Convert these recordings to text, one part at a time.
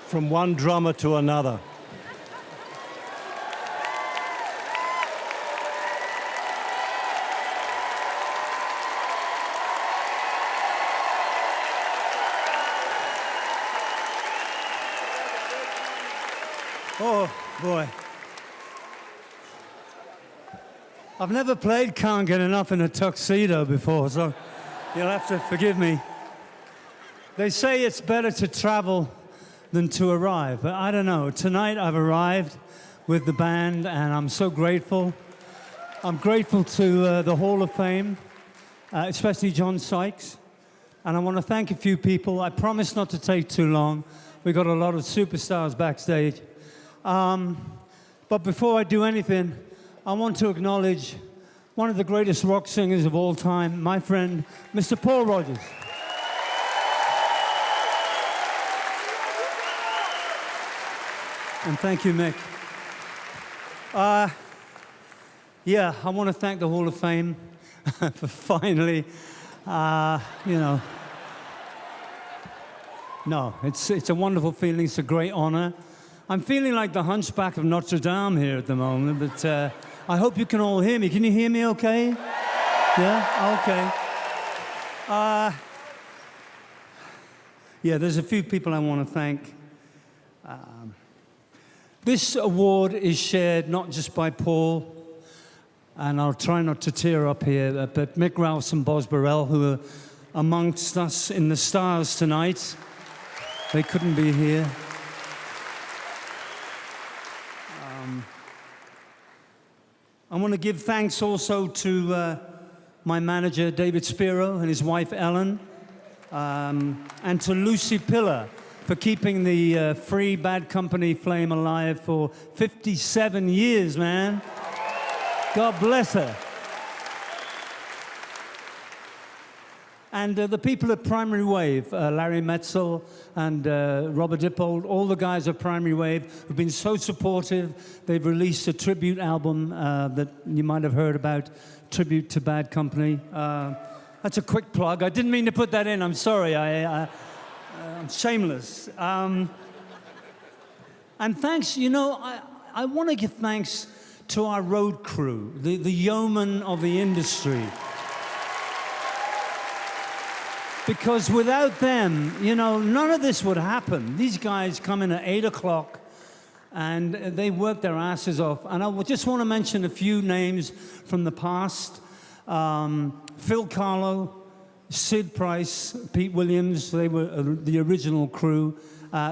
From one drummer to another. Oh, boy. I've never played Can't Get Enough in a tuxedo before, so you'll have to forgive me. They say it's better to travel than to arrive, but I don't know. Tonight I've arrived with the band, and I'm so grateful. I'm grateful to the Hall of Fame, especially John Sykes, and I want to thank a few people. I promise not to take too long. We've got a lot of superstars backstage. But before I do anything, I want to acknowledge one of the greatest rock singers of all time, my friend, Mr. Paul Rodgers. And thank you, Mick. Yeah, I want to thank the Hall of Fame for finally, No, it's a wonderful feeling. It's a great honor. I'm feeling like the Hunchback of Notre Dame here at the moment, but I hope you can all hear me. Can you hear me okay? Yeah? Okay. Yeah, there's a few people I want to thank. This award is shared not just by Paul, and I'll try not to tear up here, but Mick Ralphs and Boz Burrell, who are amongst us in the stars tonight. They couldn't be here. I want to give thanks also to my manager, David Spiro, and his wife, Ellen, and to Lucy Pillar for keeping the free Bad Company flame alive for 57 years, man. God bless her. And the people at Primary Wave, Larry Metzel and Robert Dippold, all the guys at Primary Wave have been so supportive. They've released a tribute album that you might have heard about, Tribute to Bad Company. That's a quick plug. I didn't mean to put that in. I'm sorry. I'm shameless. And thanks, I want to give thanks to our road crew, the yeomen of the industry. Because without them, none of this would happen. These guys come in at 8 o'clock and they work their asses off. And I just want to mention a few names from the past. Phil Carlo, Sid Price, Pete Williams, they were the original crew.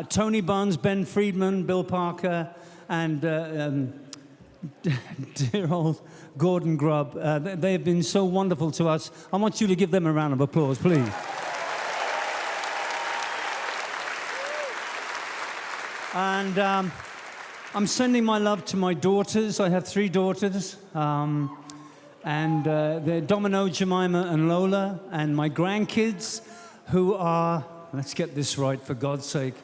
Tony Buns, Ben Friedman, Bill Parker, and dear old Gordon Grubb. They have been so wonderful to us. I want you to give them a round of applause, please. And I'm sending my love to my daughters. I have 3 daughters. And they're Domino, Jemima, and Lola. And my grandkids, who are, let's get this right for God's sake,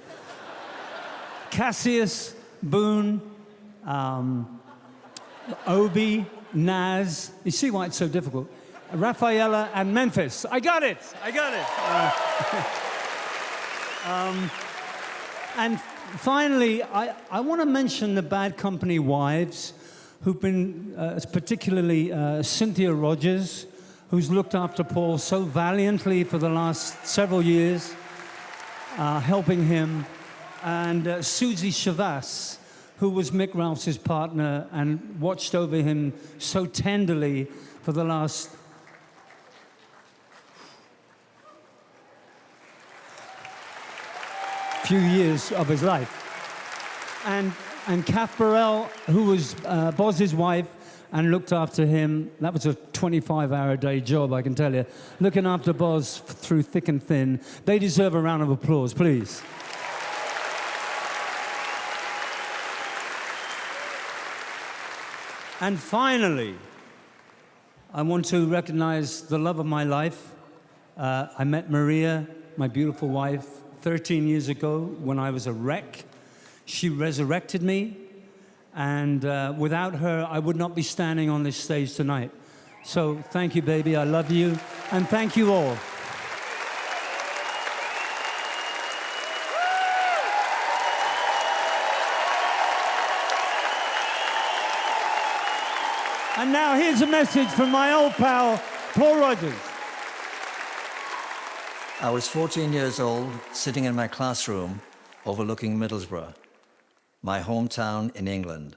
Cassius, Boone, Obi, Naz. You see why it's so difficult? Rafaela and Memphis. I got it. And finally, I want to mention the Bad Company wives, who've been, particularly Cynthia Rogers, who's looked after Paul so valiantly for the last several years, helping him, and Susie Chavas, who was Mick Ralphs' partner and watched over him so tenderly for the last few years of his life. And Kath Burrell, who was Boz's wife and looked after him. That was a 25-hour-a-day job, I can tell you. Looking after Boz through thick and thin. They deserve a round of applause, please. And finally, I want to recognize the love of my life. I met Maria, my beautiful wife, 13 years ago when I was a wreck. She resurrected me, and without her, I would not be standing on this stage tonight. So thank you, baby. I love you. And thank you all. And now here's a message from my old pal, Paul Rogers. I was 14 years old, sitting in my classroom overlooking Middlesbrough, my hometown in England.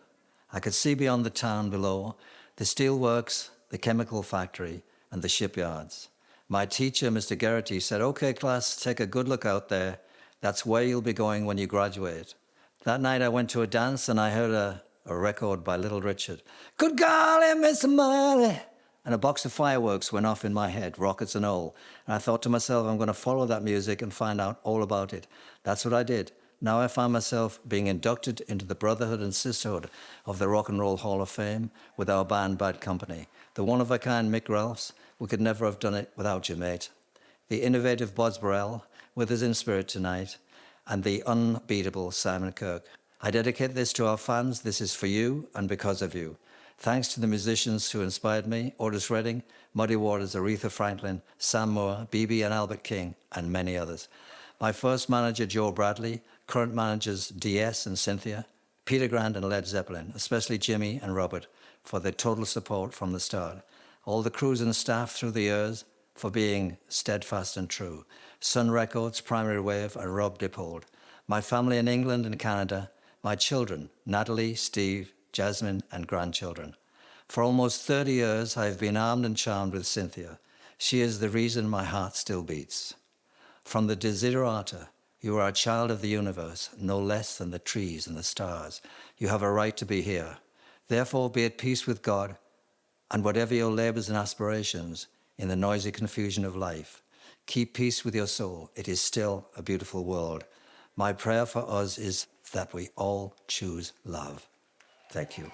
I could see beyond the town below the steelworks, the chemical factory, and the shipyards. My teacher, Mr. Geraghty, said, "Okay, class, take a good look out there. That's where you'll be going when you graduate." That night I went to a dance and I heard a record by Little Richard. "Good golly, Miss Molly." And a box of fireworks went off in my head, rockets and all. And I thought to myself, I'm going to follow that music and find out all about it. That's what I did. Now I found myself being inducted into the brotherhood and sisterhood of the Rock and Roll Hall of Fame with our band Bad Company. The one-of-a-kind Mick Ralphs, we could never have done it without you, mate. The innovative Boz Burrell, with us in spirit tonight, and the unbeatable Simon Kirke. I dedicate this to our fans. This is for you and because of you. Thanks to the musicians who inspired me, Otis Redding, Muddy Waters, Aretha Franklin, Sam Moore, B.B. and Albert King, and many others. My first manager, Joe Bradley, current managers DS and Cynthia, Peter Grant and Led Zeppelin, especially Jimmy and Robert, for their total support from the start. All the crews and staff through the years for being steadfast and true. Sun Records, Primary Wave, and Rob Dippold. My family in England and Canada, my children, Natalie, Steve, Jasmine, and grandchildren. For almost 30 years, I have been armed and charmed with Cynthia. She is the reason my heart still beats. From the Desiderata, you are a child of the universe, no less than the trees and the stars. You have a right to be here. Therefore, be at peace with God, and whatever your labors and aspirations in the noisy confusion of life, keep peace with your soul. It is still a beautiful world. My prayer for us is that we all choose love. Thank you.